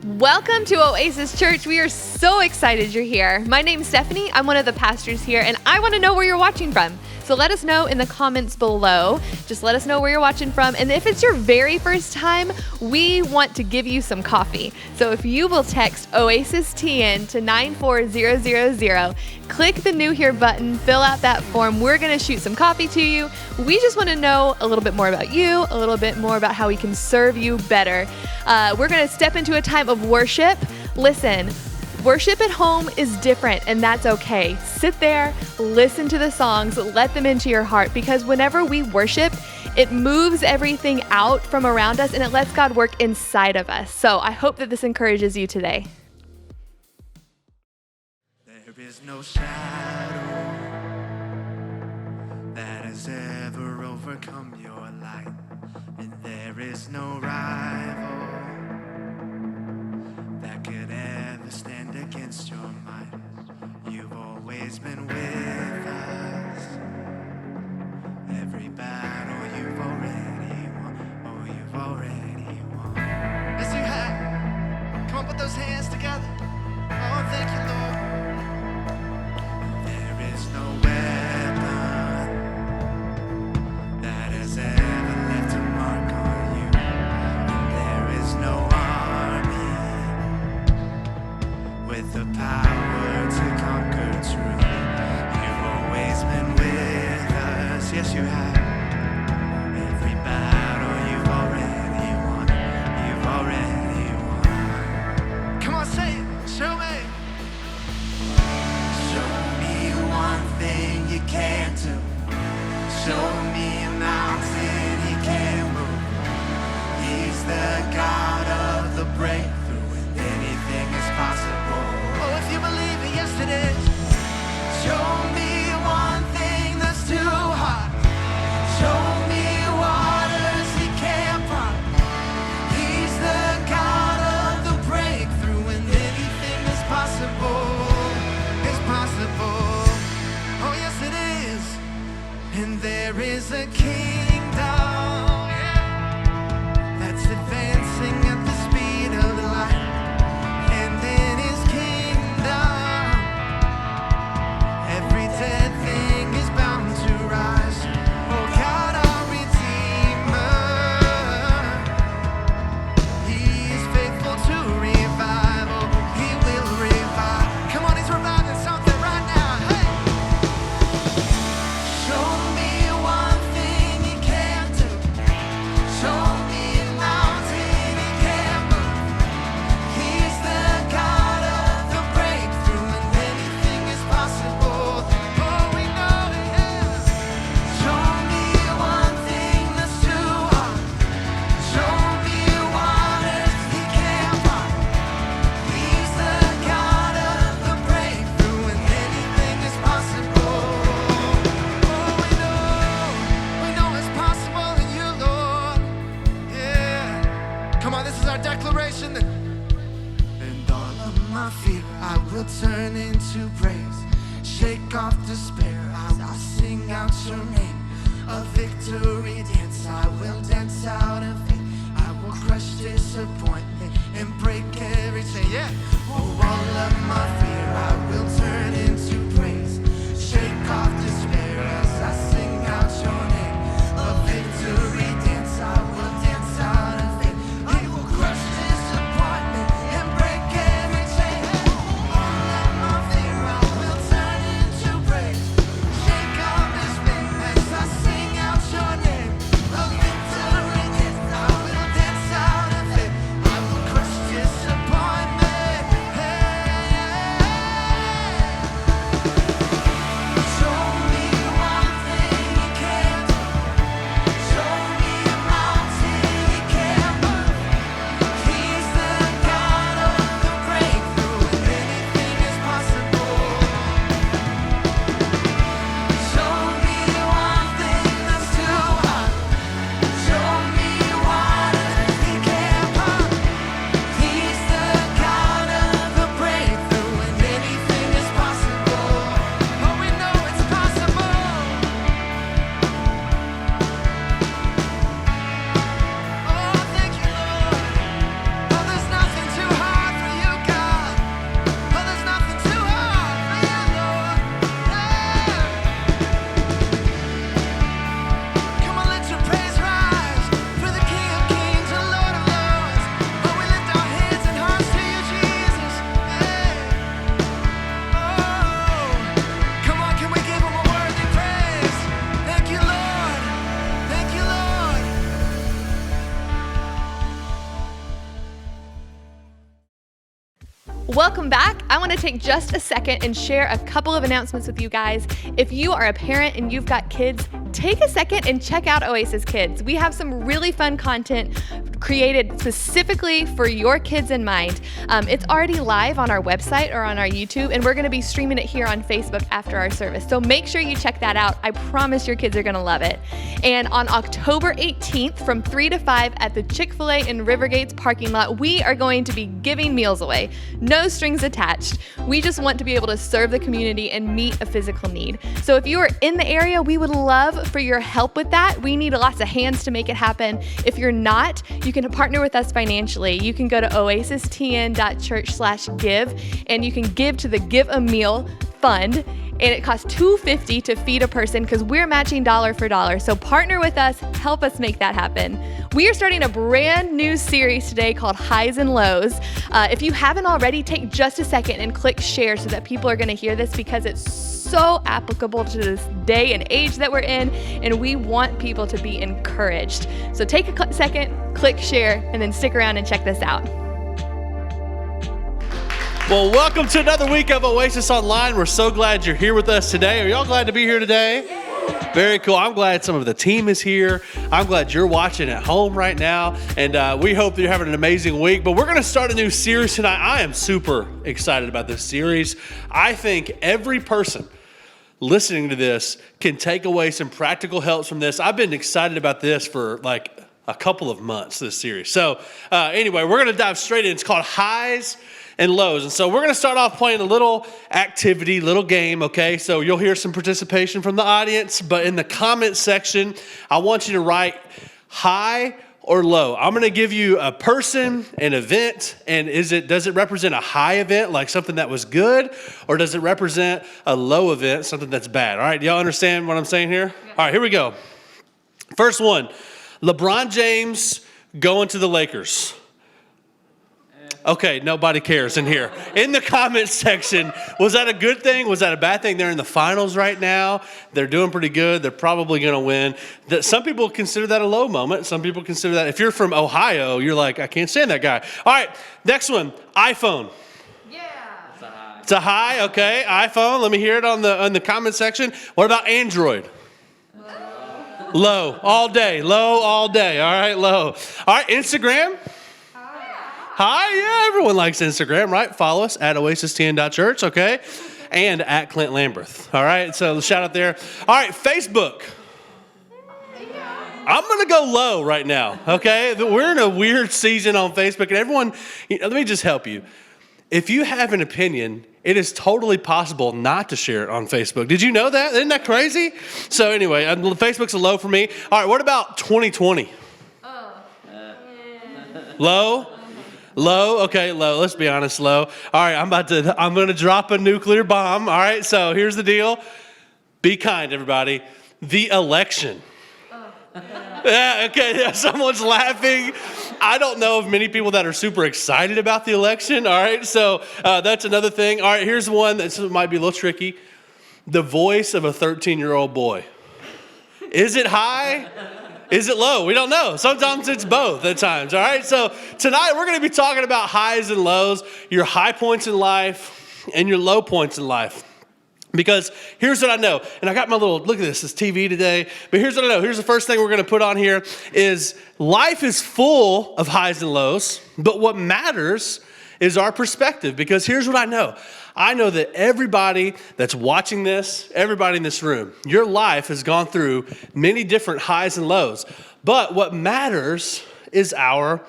Welcome to Oasistn.church. We are so excited you're here. My name's Stephanie. I'm one of the pastors here, and I want to know where you're watching from. So let us know in the comments below. Just let us know where you're watching from. And if it's your very first time, we want to give you some coffee. So if you will text Oasistn to 94000, click the new here button, fill out that form. We're going to shoot some coffee to you. We just want to know a little bit more about you, a little bit more about how we can serve you better. We're going to step into a time of worship. Listen, worship at home is different, and that's okay. Sit there, listen to the songs, let them into your heart, because whenever we worship, it moves everything out from around us and it lets God work inside of us. So I hope that this encourages you today. There is no shadow that has ever overcome your light, and there is no rival that could ever stand against your might. You've always been with us. Every battle you've already won. Oh, you've already won. Yes, you have. Come on, put those hands together. Oh, thank you, Lord. There is no weapon that has ever left a mark on you. And there is no army with the power to conquer truth. You've always been with us. Yes, you have. Every battle you've already won. You've already won. Come on, say it. Show me. Show me one thing you can't do. Show me a mountain he can't move. He's the God of the breakthrough, and anything is possible. Oh, if you believe it, yes it is. Show me one thing that's too hard. Show me waters he can't part. He's the God of the breakthrough, and anything is possible. It's possible. Oh, yes it is. And there is a kingdom that's advancing at the speed of light. And in his kingdom, every dead thing is bound to rise. Oh, God, our Redeemer, he is faithful to revive. Oh, he will revive. Come on, he's reviving something right now. Hey! Show me one thing he can't do. Show me a mountain he can't move. He's the God of the breakthrough, and anything is possible. Oh, we know it, yeah. Show me one thing that's too hard. Show me waters he can't part. He's the God of the breakthrough, and anything is possible. Oh, we know it's possible in you, Lord. Yeah. Come on, this is our declaration. And all of my fear I will turn into praise. Shake off despair, I will sing out your name. A victory dance, I will dance out of faith. I will crush disappointment and break every chain. Yeah. Oh, all of my fear I will turn into praise. Shake off despair as I sing out your name. A victory dance, I will dance out of faith. I will crush disappointment and break every chain. All of my fear I will turn into praise. Shake off despair as I sing out your name. A victory dance, I will dance out of faith. I will Welcome back. I want to take just a second and share a couple of announcements with you guys. If you are a parent and you've got kids, take a second and check out Oasis Kids. We have some really fun content created specifically for your kids in mind. It's already live on our website or on our YouTube, and we're going to be streaming it here on Facebook after our service. So make sure you check that out. I promise your kids are going to love it. And on October 18th from 3 to 5 at the Chick-fil-A in Rivergate's parking lot, we are going to be giving meals away. No strings attached. We just want to be able to serve the community and meet a physical need. So if you are in the area, we would love for your help with that. We need lots of hands to make it happen. If you're not, you can partner with us financially. You can go to Oasistn.church/give, and you can give to the Give a Meal Fund. And it costs $2.50 to feed a person because we're matching dollar for dollar. So partner with us, help us make that happen. We are starting a brand new series today called Highs and Lows. If you haven't already, take just a second and click share so that people are going to hear this, because it's so applicable to this day and age that we're in, and we want people to be encouraged. So take a second, click share, and then stick around and check this out. Well, welcome to another week of Oasis Online. We're so glad you're here with us today. Are y'all glad to be here today? Yeah. Very cool. I'm glad some of the team is here. I'm glad you're watching at home right now. And we hope that you're having an amazing week. But we're going to start a new series tonight. I am super excited about this series. I think every person listening to this can take away some practical helps from this. I've been excited about this for like a couple of months, this series. So anyway, we're going to dive straight in. It's called Highs and Lows. And so we're going to start off playing a little activity, little game, okay? So you'll hear some participation from the audience, but in the comment section, I want you to write high or low. I'm going to give you a person, an event, and does it represent a high event, like something that was good, or does it represent a low event, something that's bad? All right, do y'all understand what I'm saying here? Yeah. All right, here we go. First one, LeBron James going to the Lakers. Okay, nobody cares in here. In the comments section, was that a good thing? Was that a bad thing? They're in the finals right now. They're doing pretty good. They're probably going to win. Some people consider that a low moment. Some people consider that, if you're from Ohio, you're like, I can't stand that guy. All right, next one, iPhone. Yeah. It's a high, okay. iPhone, let me hear it on the comment section. What about Android? Low, all day. Low, all day. All right, low. All right, Instagram. Hi, yeah, everyone likes Instagram, right? Follow us at Oasistn.church, okay? And at Clint Lamberth, all right? So shout out there. All right, Facebook. I'm going to go low right now, okay? We're in a weird season on Facebook, and everyone, let me just help you. If you have an opinion, it is totally possible not to share it on Facebook. Did you know that? Isn't that crazy? So anyway, Facebook's a low for me. All right, what about 2020? Low? Low, okay, low. Let's be honest, low. All right, I'm going to drop a nuclear bomb. All right, so here's the deal. Be kind, everybody. The election. Yeah, okay, yeah, someone's laughing. I don't know of many people that are super excited about the election. All right, so that's another thing. All right, here's one that might be a little tricky. The voice of a 13-year-old boy. Is it high? Is it low? We don't know. Sometimes it's both at times, all right? So tonight we're going to be talking about highs and lows, your high points in life and your low points in life. Because here's what I know, and I got my little, look at this, it's TV today, but here's what I know. Here's the first thing we're going to put on here is life is full of highs and lows, but what matters is our perspective, because here's what I know. I know that everybody that's watching this, everybody in this room, your life has gone through many different highs and lows. But what matters is our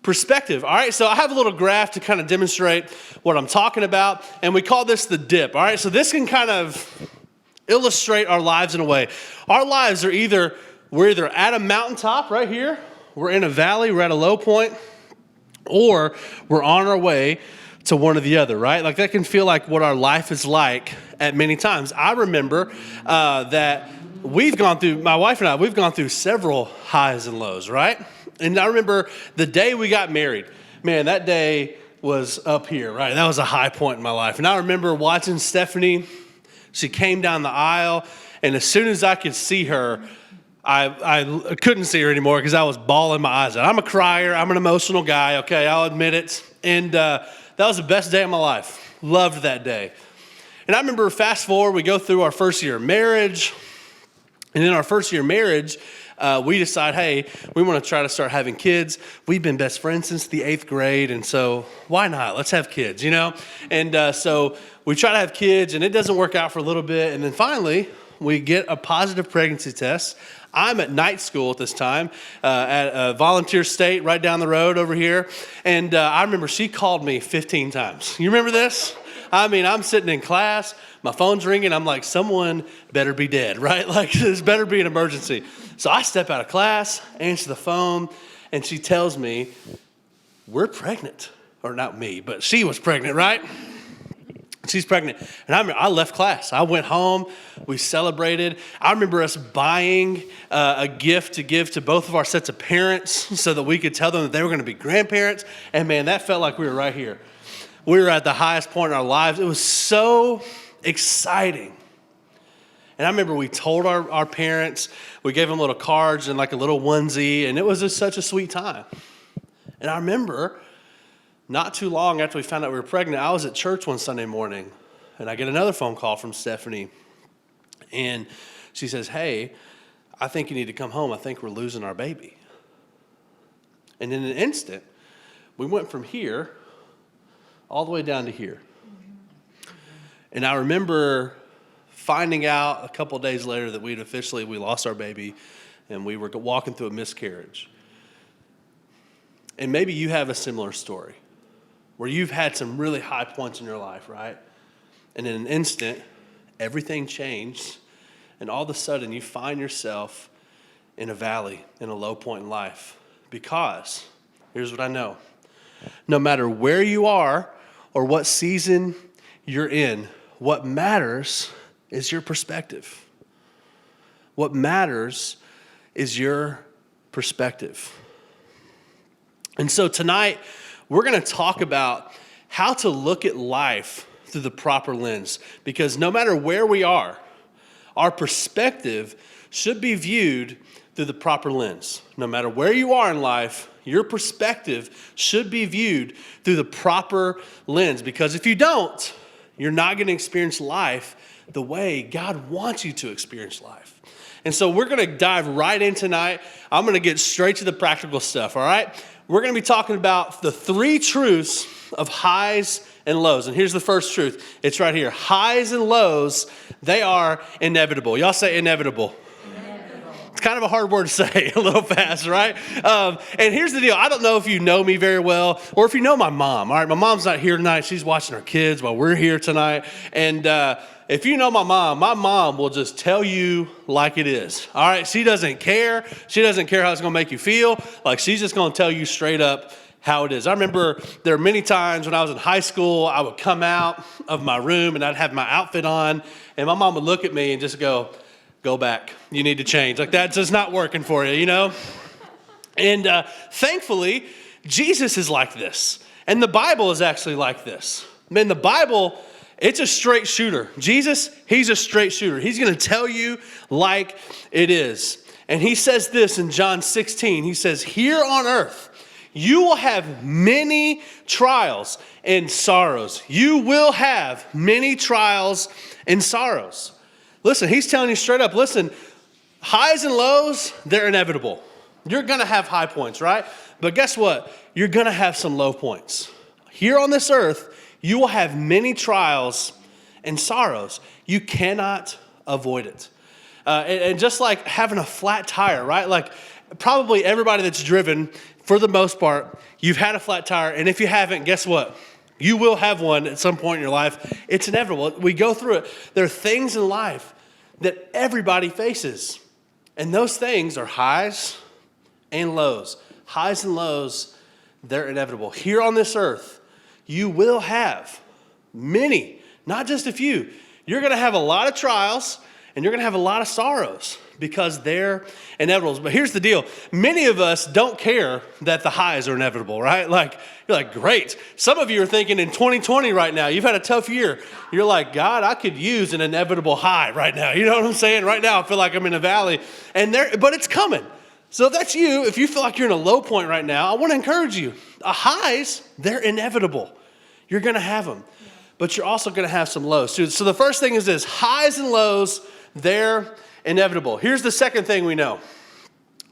perspective. All right, so I have a little graph to kind of demonstrate what I'm talking about, and we call this the dip. All right, so this can kind of illustrate our lives in a way. Our lives are we're either at a mountaintop right here, we're in a valley, we're at a low point, or we're on our way to one or the other, right? Like that can feel like what our life is like at many times. I remember that my wife and I, we've gone through several highs and lows, right? And I remember the day we got married, man, that day was up here, right? That was a high point in my life. And I remember watching Stephanie, she came down the aisle, and as soon as I could see her, I couldn't see her anymore because I was bawling my eyes out. I'm a crier. I'm an emotional guy, okay? I'll admit it. And that was the best day of my life. Loved that day. And I remember, fast forward, we go through our first year of marriage. And in our first year of marriage, we decide, hey, we want to try to start having kids. We've been best friends since the 8th grade, and so why not? Let's have kids, you know? And so we try to have kids, and it doesn't work out for a little bit. And then finally, we get a positive pregnancy test. I'm at night school at this time at Volunteer State right down the road over here. And I remember she called me 15 times. You remember this? I mean, I'm sitting in class, my phone's ringing. I'm like, someone better be dead, right? Like, this better be an emergency. So I step out of class, answer the phone, and she tells me, we're pregnant. Or not me, but she was pregnant, right? She's pregnant. And I left class. I went home. We celebrated. I remember us buying a gift to give to both of our sets of parents so that we could tell them that they were going to be grandparents. And man, that felt like we were right here. We were at the highest point in our lives. It was so exciting. And I remember we told our parents, we gave them little cards and like a little onesie, and it was just such a sweet time. And I remember not too long after we found out we were pregnant, I was at church one Sunday morning, and I get another phone call from Stephanie. And she says, hey, I think you need to come home. I think we're losing our baby. And in an instant, we went from here all the way down to here. And I remember finding out a couple of days later that we lost our baby, and we were walking through a miscarriage. And maybe you have a similar story where you've had some really high points in your life, right? And in an instant, everything changed, and all of a sudden you find yourself in a valley, in a low point in life. Because, here's what I know. No matter where you are or what season you're in, what matters is your perspective. What matters is your perspective. And so tonight, we're going to talk about how to look at life through the proper lens. Because no matter where we are, our perspective should be viewed through the proper lens. No matter where you are in life, your perspective should be viewed through the proper lens. Because if you don't, you're not going to experience life the way God wants you to experience life. And so we're going to dive right in tonight. I'm going to get straight to the practical stuff, all right? We're going to be talking about the 3 truths of highs and lows. And here's the first truth. It's right here. Highs and lows, they are inevitable. Y'all say inevitable. It's kind of a hard word to say a little fast, right? And here's the deal. I don't know if you know me very well or if you know my mom. All right, my mom's not here tonight. She's watching her kids while we're here tonight. And if you know my mom will just tell you like it is. All right, she doesn't care. She doesn't care how it's going to make you feel. Like, she's just going to tell you straight up how it is. I remember there are many times when I was in high school, I would come out of my room and I'd have my outfit on, and my mom would look at me and just go back. You need to change. Like, that's just not working for you, you know? And thankfully, Jesus is like this. And the Bible is actually like this. Man, the Bible, it's a straight shooter. Jesus, he's a straight shooter. He's going to tell you like it is. And he says this in John 16. He says, here on earth, you will have many trials and sorrows. You will have many trials and sorrows. Listen, he's telling you straight up, listen, highs and lows, they're inevitable. You're going to have high points, right? But guess what? You're going to have some low points. Here on this earth, you will have many trials and sorrows. You cannot avoid it. And just like having a flat tire, right? Like, probably everybody that's driven, for the most part, you've had a flat tire. And if you haven't, guess what? You will have one at some point in your life. It's inevitable. We go through it. There are things in life that everybody faces. And those things are highs and lows. Highs and lows, they're inevitable. Here on this earth, you will have many, not just a few. You're going to have a lot of trials, And you're going to have a lot of sorrows because they're inevitable. But here's the deal. Many of us don't care that the highs are inevitable, right? Like, you're like, great. Some of you are thinking in 2020 right now, you've had a tough year. You're like, God, I could use an inevitable high right now. You know what I'm saying? Right now, I feel like I'm in a valley, but it's coming. So if that's you, if you feel like you're in a low point right now, I want to encourage you. Highs, they're inevitable. You're going to have them. But you're also going to have some lows too. So the first thing is this: highs and lows, they're inevitable. Here's the second thing we know.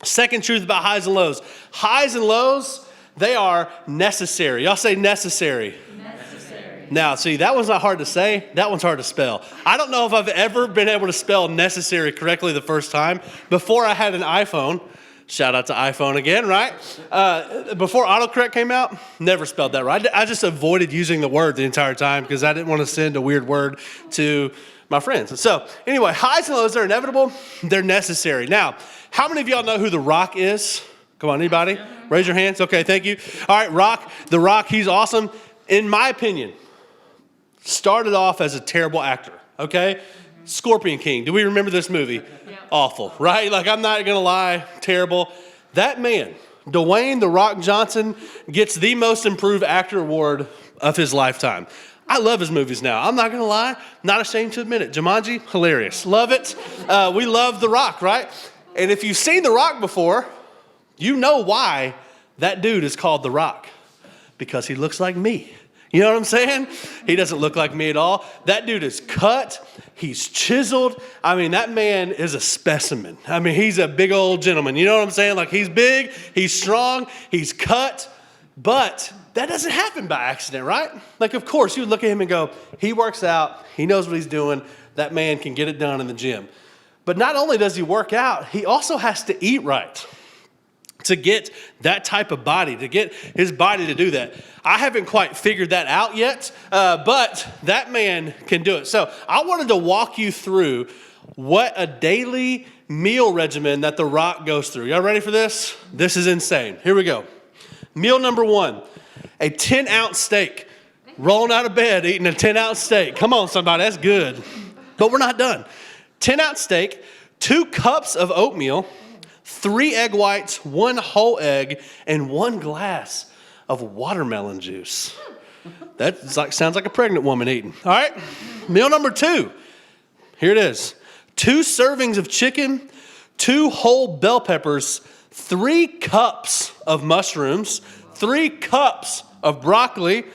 Second truth about highs and lows. Highs and lows, they are necessary. Y'all say necessary. Necessary. Now, see, that one's not hard to say. That one's hard to spell. I don't know if I've ever been able to spell necessary correctly the first time. Before I had an iPhone, shout out to iPhone again, right? Before autocorrect came out, never spelled that right. I just avoided using the word the entire time because I didn't want to send a weird word to my friends. So anyway, highs and lows are inevitable. They're necessary. Now, how many of y'all know who The Rock is? Come on, anybody? Raise your hands. Okay, thank you. All right, Rock. The Rock, he's awesome. In my opinion, started off as a terrible actor, okay? Scorpion King. Do we remember this movie? Awful, right? Like, I'm not going to lie, terrible. That man, Dwayne The Rock Johnson, gets the most improved actor award of his lifetime. I love his movies now. I'm not going to lie, not ashamed to admit it. Jumanji, hilarious. Love it. We love The Rock, right? And if you've seen The Rock before, you know why that dude is called The Rock. Because he looks like me. You know what I'm saying? He doesn't look like me at all. That dude is cut. He's chiseled. I mean, that man is a specimen. I mean, he's a big old gentleman. You know what I'm saying? Like, he's big, he's strong, he's cut. But that doesn't happen by accident, right? Like, of course, you look at him and go, he works out. He knows what he's doing. That man can get it done in the gym. But not only does he work out, he also has to eat right to get that type of body, to get his body to do that. I haven't quite figured that out yet, but that man can do it. So I wanted to walk you through what a daily meal regimen that The Rock goes through. Y'all ready for this? This is insane. Here we go. Meal number one, a 10-ounce steak. Rolling out of bed, eating a 10-ounce steak. Come on, somebody, that's good. But we're not done. 10-ounce steak, 2 cups of oatmeal, 3 egg whites, 1 whole egg, and 1 glass of watermelon juice. That sounds like a pregnant woman eating. All right, meal number 2. Here it is. 2 servings of chicken, 2 whole bell peppers, 3 cups of mushrooms, 3 cups of broccoli,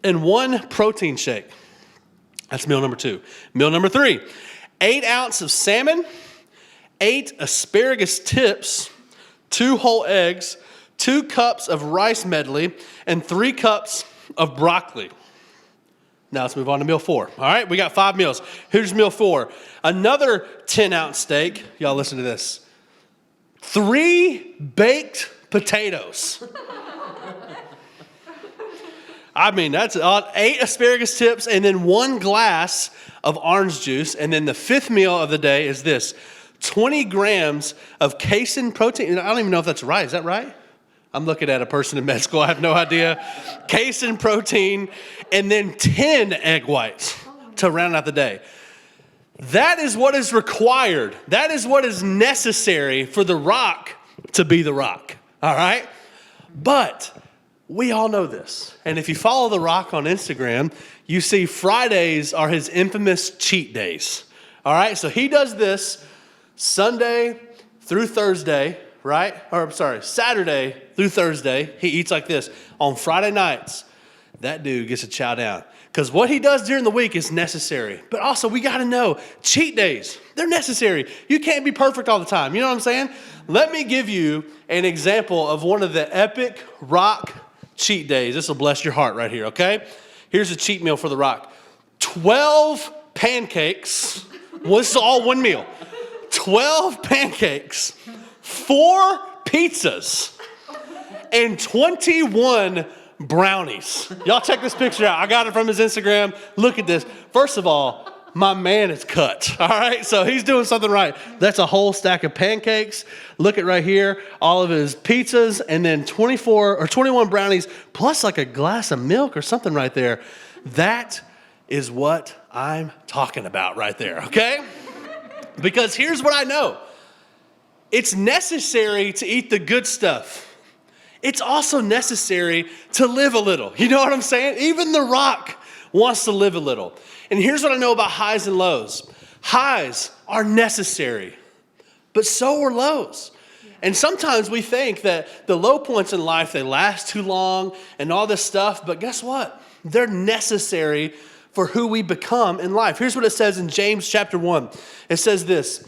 and 1 protein shake. That's meal number 2. Meal number 3, 8 ounces of salmon, 8 asparagus tips, 2 whole eggs, 2 cups of rice medley, and 3 cups of broccoli. Now let's move on to meal 4. All right, we got 5 meals. Here's meal 4. Another 10-ounce steak. Y'all listen to this. 3 baked potatoes. I mean, that's 8 asparagus tips and then 1 glass of orange juice. And then the 5th meal of the day is this: 20 grams of casein protein. I don't even know if that's right. Is that right? I'm looking at a person in med school. I have no idea. Casein protein, and then 10 egg whites to round out the day. That is what is required. That is what is necessary for The Rock to be The Rock. All right? But we all know this. And if you follow The Rock on Instagram, you see Fridays are his infamous cheat days. All right? So he does this Sunday through Thursday, right? Or sorry, Saturday through Thursday. He eats like this. On Friday nights, that dude gets to chow down. Because what he does during the week is necessary. But also, we got to know, cheat days, they're necessary. You can't be perfect all the time. You know what I'm saying? Let me give you an example of one of the epic Rock cheat days. This will bless your heart right here, okay? Here's a cheat meal for The Rock. 12 pancakes. Well, this is all one meal. 12 pancakes, 4 pizzas, and 21 brownies. Y'all check this picture out. I got it from his Instagram. Look at this. First of all, my man is cut. All right, so he's doing something right. That's a whole stack of pancakes. Look at right here, all of his pizzas, and then 24 or 21 brownies, plus like a glass of milk or something right there. That is what I'm talking about right there, okay? Because here's what I know. It's necessary to eat the good stuff. It's also necessary to live a little. You know what I'm saying? Even the rock wants to live a little. And here's what I know about highs and lows. Highs are necessary, but so are lows. And sometimes we think that the low points in life, they last too long and all this stuff, but guess what? They're necessary for who we become in life. Here's what it says in James chapter 1. It says this,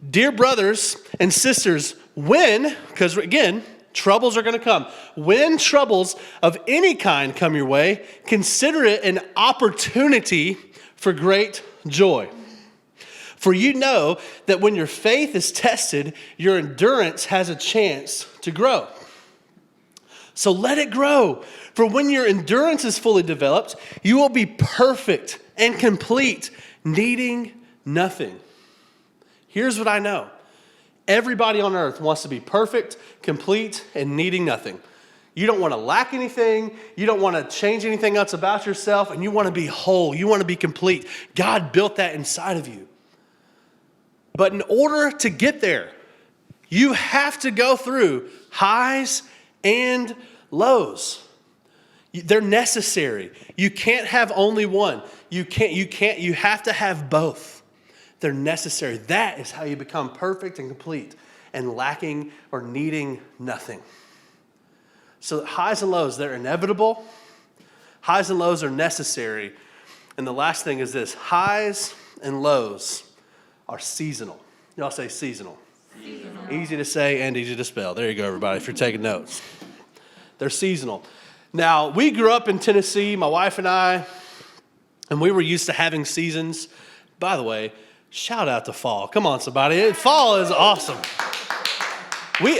dear brothers and sisters, because again, troubles are going to come. When troubles of any kind come your way, consider it an opportunity for great joy. For you know that when your faith is tested, your endurance has a chance to grow. So let it grow. For when your endurance is fully developed, you will be perfect and complete, needing nothing. Here's what I know. Everybody on earth wants to be perfect, complete, and needing nothing. You don't want to lack anything. You don't want to change anything else about yourself, and you want to be whole. You want to be complete. God built that inside of you. But in order to get there, you have to go through highs and lows. They're necessary. You can't have only one. You have to have both. They're necessary. That is how you become perfect and complete and lacking or needing nothing. So highs and lows, they're inevitable. Highs and lows are necessary. And the last thing is this, highs and lows are seasonal. Y'all say seasonal. Seasonal. Easy to say and easy to spell. There you go, everybody, if you're taking notes. They're seasonal. Now, we grew up in Tennessee, my wife and I, and we were used to having seasons. By the way, shout out to fall. Come on, somebody. Fall is awesome. We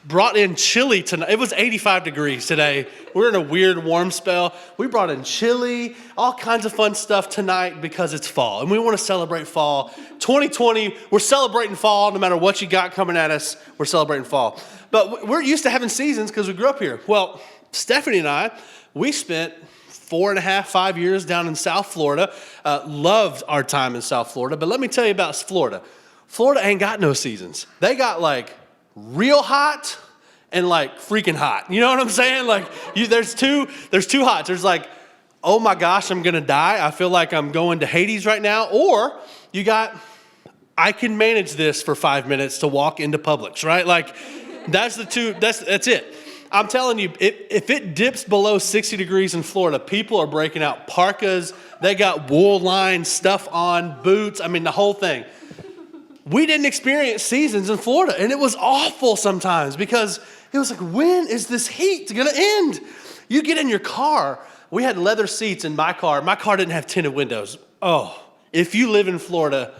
brought in chili tonight. It was 85 degrees today. We're in a weird warm spell. We brought in chili, all kinds of fun stuff tonight because it's fall. And we want to celebrate fall. 2020, we're celebrating fall no matter what you got coming at us. We're celebrating fall. But we're used to having seasons because we grew up here. Well, Stephanie and I, we spent 4.5, 5 years down in South Florida. Loved our time in South Florida. But let me tell you about Florida. Florida ain't got no seasons. They got like real hot and like freaking hot. You know what I'm saying? Like there's two hots. There's like, oh my gosh, I'm gonna die. I feel like I'm going to Hades right now. Or you got, I can manage this for 5 minutes to walk into Publix, right? Like that's the two, that's it. I'm telling you, if it dips below 60 degrees in Florida, people are breaking out parkas. They got wool lined stuff on, boots. I mean, the whole thing. We didn't experience seasons in Florida, and it was awful sometimes because it was like, when is this heat going to end? You get in your car. We had leather seats in my car. My car didn't have tinted windows. Oh, if you live in Florida,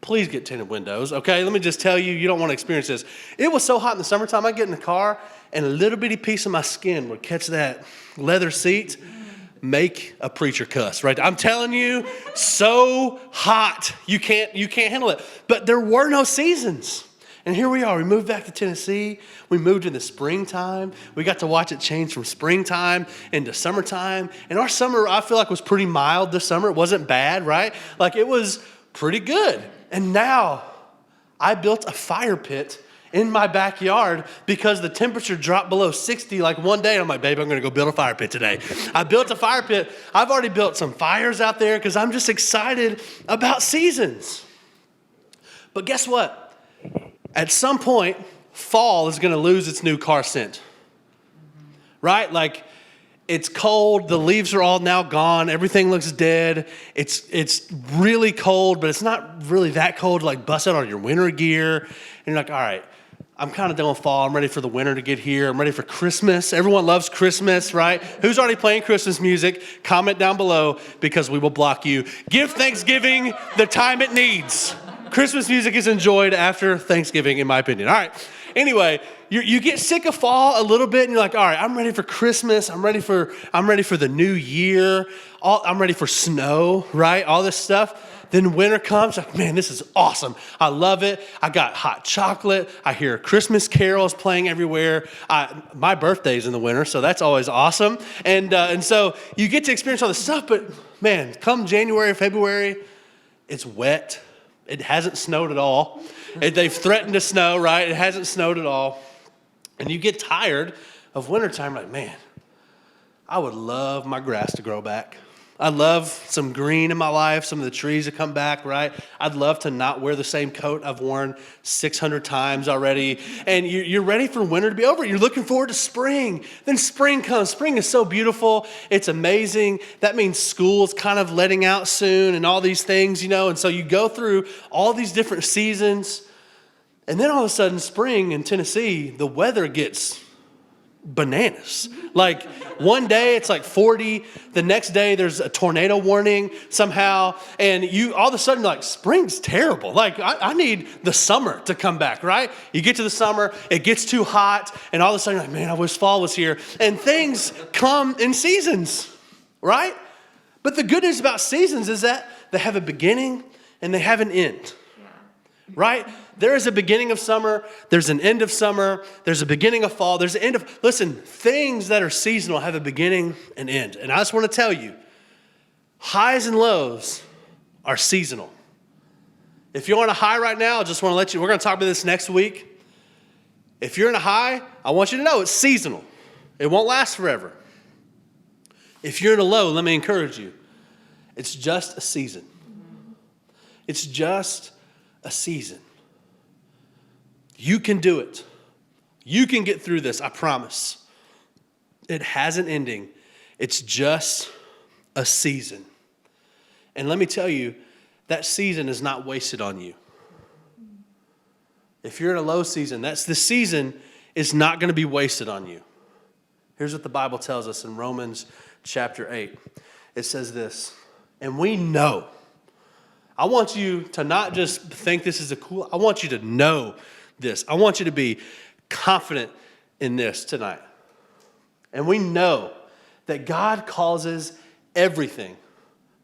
please get tinted windows, okay? Let me just tell you, you don't want to experience this. It was so hot in the summertime, I get in the car, and a little bitty piece of my skin would catch that leather seat, make a preacher cuss, right? I'm telling you, so hot. You can't handle it. But there were no seasons. And here we are. We moved back to Tennessee. We moved in the springtime. We got to watch it change from springtime into summertime. And our summer, I feel like, was pretty mild this summer. It wasn't bad, right? Like, it was pretty good. And now I built a fire pit in my backyard because the temperature dropped below 60 like one day. And I'm like, babe, I'm going to go build a fire pit today. I built a fire pit. I've already built some fires out there because I'm just excited about seasons. But guess what? At some point, fall is going to lose its new car scent. Right? Like, it's cold. The leaves are all now gone. Everything looks dead. It's really cold, but it's not really that cold to like bust out on your winter gear. And you're like, all right, I'm kind of done with fall. I'm ready for the winter to get here. I'm ready for Christmas. Everyone loves Christmas, right? Who's already playing Christmas music? Comment down below because we will block you. Give Thanksgiving the time it needs. Christmas music is enjoyed after Thanksgiving, in my opinion. All right. Anyway, you get sick of fall a little bit, and you're like, all right, I'm ready for Christmas. I'm ready for the new year. I'm ready for snow, right? All this stuff. Then winter comes, like, man, this is awesome. I love it. I got hot chocolate. I hear Christmas carols playing everywhere. My birthday's in the winter, so that's always awesome. And so you get to experience all this stuff, but man, come January, February, It's wet. It hasn't snowed at all. They've threatened to snow, right? It hasn't snowed at all. And you get tired of wintertime, like, man, I would love my grass to grow back. I love some green in my life, some of the trees to come back, right? I'd love to not wear the same coat I've worn 600 times already. And you're ready for winter to be over. You're looking forward to spring. Then spring comes. Spring is so beautiful. It's amazing. That means school's kind of letting out soon and all these things, And so you go through all these different seasons. And then all of a sudden, spring in Tennessee, the weather gets bananas. Like one day it's like 40, the next day there's a tornado warning somehow, and you all of a sudden like spring's terrible. Like I need the summer to come back, right? You get to the summer, it gets too hot, and all of a sudden you're like, man, I wish fall was here. And things come in seasons, right? But the good news about seasons is that they have a beginning and they have an end. Right? There is a beginning of summer, there's an end of summer, there's a beginning of fall, there's an end of, listen, things that are seasonal have a beginning and end. And I just want to tell you, highs and lows are seasonal. If you're on a high right now, I just want to let you, we're going to talk about this next week. If you're in a high, I want you to know it's seasonal. It won't last forever. If you're in a low, let me encourage you. It's just a season. It's just a season. You can do it. You can get through this, I promise. It has an ending. It's just a season. And let me tell you, that season is not wasted on you. If you're in a low season, the season is not going to be wasted on you. Here's what the Bible tells us in Romans chapter 8. It says this, and we know. I want you to not just think this is I want you to know this. I want you to be confident in this tonight. And we know that God causes everything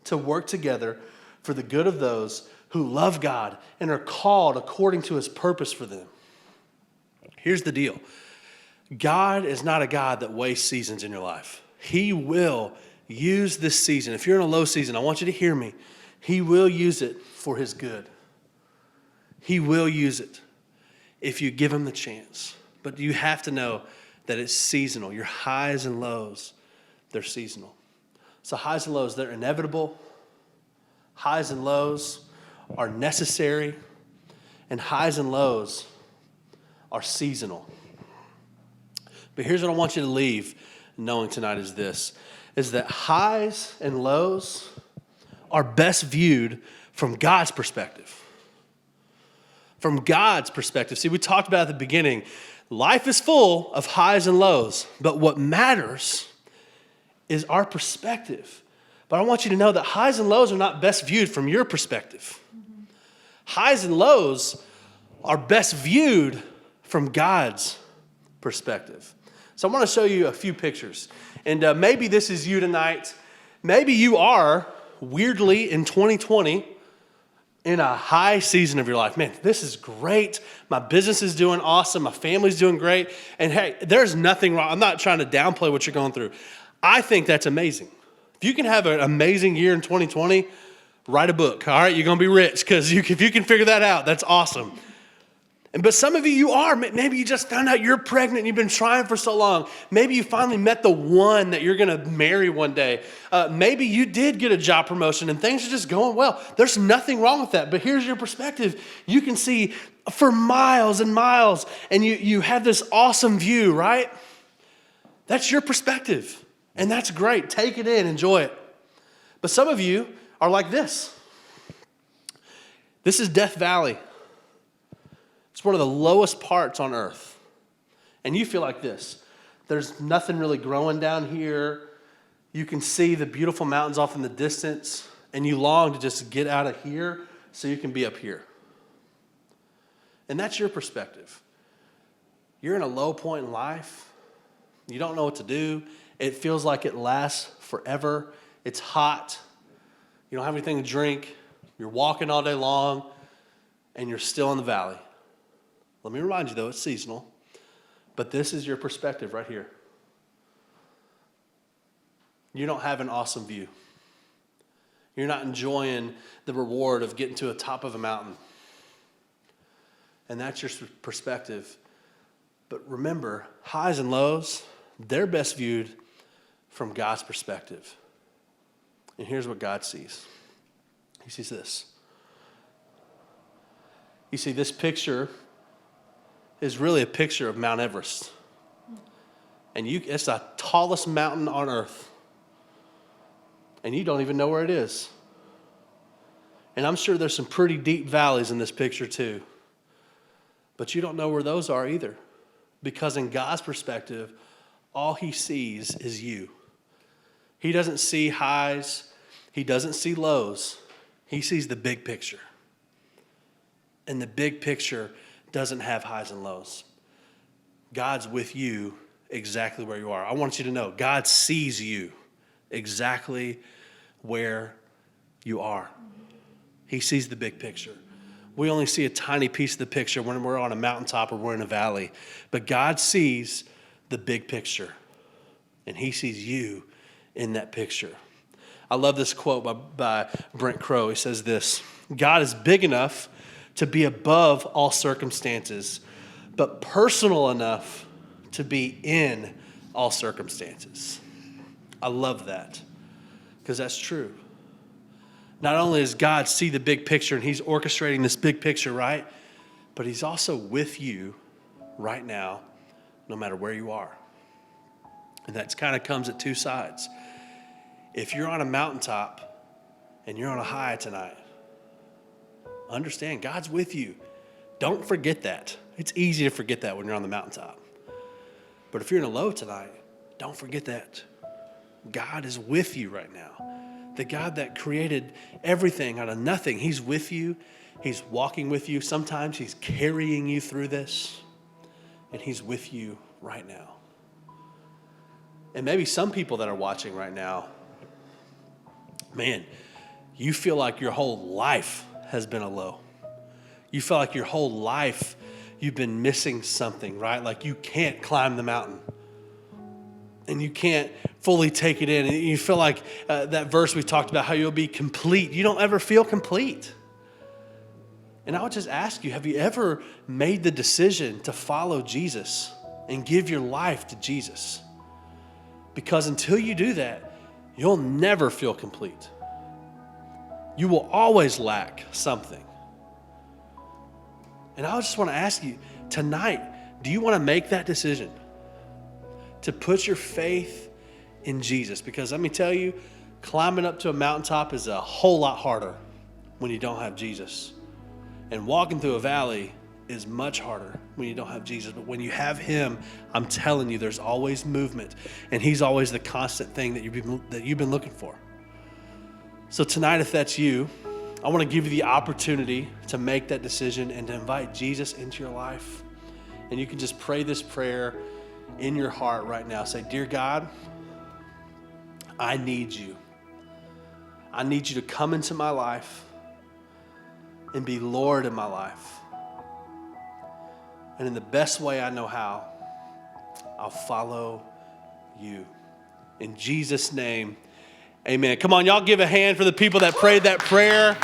to work together for the good of those who love God and are called according to his purpose for them. Here's the deal. God is not a God that wastes seasons in your life. He will use this season. If you're in a low season, I want you to hear me. He will use it for his good. He will use it if you give him the chance. But you have to know that it's seasonal. Your highs and lows, they're seasonal. So highs and lows, they're inevitable. Highs and lows are necessary. And highs and lows are seasonal. But here's what I want you to leave knowing tonight is this, is that highs and lows are best viewed from God's perspective. From God's perspective. See, we talked about at the beginning, life is full of highs and lows, but what matters is our perspective. But I want you to know that highs and lows are not best viewed from your perspective. Highs and lows are best viewed from God's perspective. So I want to show you a few pictures. And maybe this is you tonight. Maybe you are weirdly in 2020 in a high season of your life. Man, this is great. My business is doing awesome. My family's doing great. And hey, there's nothing wrong. I'm not trying to downplay what you're going through. I think that's amazing. If you can have an amazing year in 2020, write a book. All right, you're going to be rich because if you can figure that out, that's awesome. But some of you are. Maybe you just found out you're pregnant and you've been trying for so long. Maybe you finally met the one that you're going to marry one day. Maybe you did get a job promotion and things are just going well. There's nothing wrong with that. But here's your perspective. You can see for miles and miles and you have this awesome view, right? That's your perspective. And that's great. Take it in. Enjoy it. But some of you are like this. This is Death Valley. It's one of the lowest parts on earth. And you feel like this. There's nothing really growing down here. You can see the beautiful mountains off in the distance, and you long to just get out of here so you can be up here. And that's your perspective. You're in a low point in life. You don't know what to do. It feels like it lasts forever. It's hot. You don't have anything to drink. You're walking all day long, and you're still in the valley. Let me remind you, though, it's seasonal. But this is your perspective right here. You don't have an awesome view. You're not enjoying the reward of getting to the top of a mountain. And that's your perspective. But remember, highs and lows, they're best viewed from God's perspective. And here's what God sees. He sees this. You see, this picture is really a picture of Mount Everest. And it's the tallest mountain on earth. And you don't even know where it is. And I'm sure there's some pretty deep valleys in this picture too. But you don't know where those are either. Because in God's perspective, all he sees is you. He doesn't see highs. He doesn't see lows. He sees the big picture. And the big picture doesn't have highs and lows. God's with you exactly where you are. I want you to know, God sees you exactly where you are. He sees the big picture. We only see a tiny piece of the picture when we're on a mountaintop or we're in a valley. But God sees the big picture. And he sees you in that picture. I love this quote by Brent Crowe. He says this: God is big enough to be above all circumstances, but personal enough to be in all circumstances. I love that because that's true. Not only does God see the big picture and he's orchestrating this big picture, right? But he's also with you right now, no matter where you are. And that kind of comes at two sides. If you're on a mountaintop and you're on a high tonight, understand God's with you. Don't forget that. It's easy to forget that when you're on the mountaintop. But if you're in a low tonight, don't forget that. God is with you right now. The God that created everything out of nothing, he's with you. He's walking with you. Sometimes he's carrying you through this. And he's with you right now. And maybe some people that are watching right now, man, you feel like your whole life has been a low. You feel like your whole life you've been missing something, right? Like you can't climb the mountain. And you can't fully take it in. And you feel like that verse we talked about, how you'll be complete. You don't ever feel complete. And I would just ask you, have you ever made the decision to follow Jesus and give your life to Jesus? Because until you do that, you'll never feel complete. You will always lack something. And I just want to ask you, tonight, do you want to make that decision? To put your faith in Jesus? Because let me tell you, climbing up to a mountaintop is a whole lot harder when you don't have Jesus. And walking through a valley is much harder when you don't have Jesus. But when you have him, I'm telling you, there's always movement. And he's always the constant thing that you've been looking for. So tonight, if that's you, I want to give you the opportunity to make that decision and to invite Jesus into your life. And you can just pray this prayer in your heart right now. Say, dear God, I need you. I need you to come into my life and be Lord in my life. And in the best way I know how, I'll follow you. In Jesus' name, amen. Come on, y'all give a hand for the people that prayed that prayer.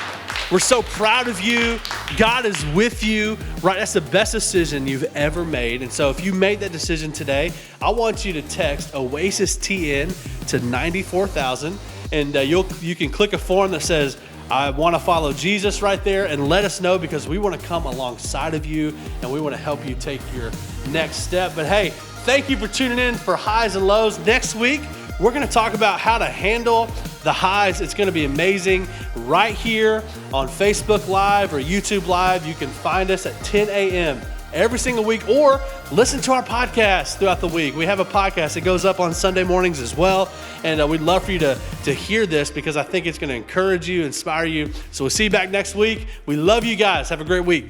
We're so proud of you. God is with you, right? That's the best decision you've ever made. And so if you made that decision today, I want you to text Oasistn to 94,000. And you can click a form that says, I want to follow Jesus right there, and let us know, because we want to come alongside of you and we want to help you take your next step. But hey, thank you for tuning in for Highs and Lows. Next week, we're going to talk about how to handle the highs. It's going to be amazing right here on Facebook Live or YouTube Live. You can find us at 10 a.m. every single week, or listen to our podcast throughout the week. We have a podcast that goes up on Sunday mornings as well. And we'd love for you to hear this, because I think it's going to encourage you, inspire you. So we'll see you back next week. We love you guys. Have a great week.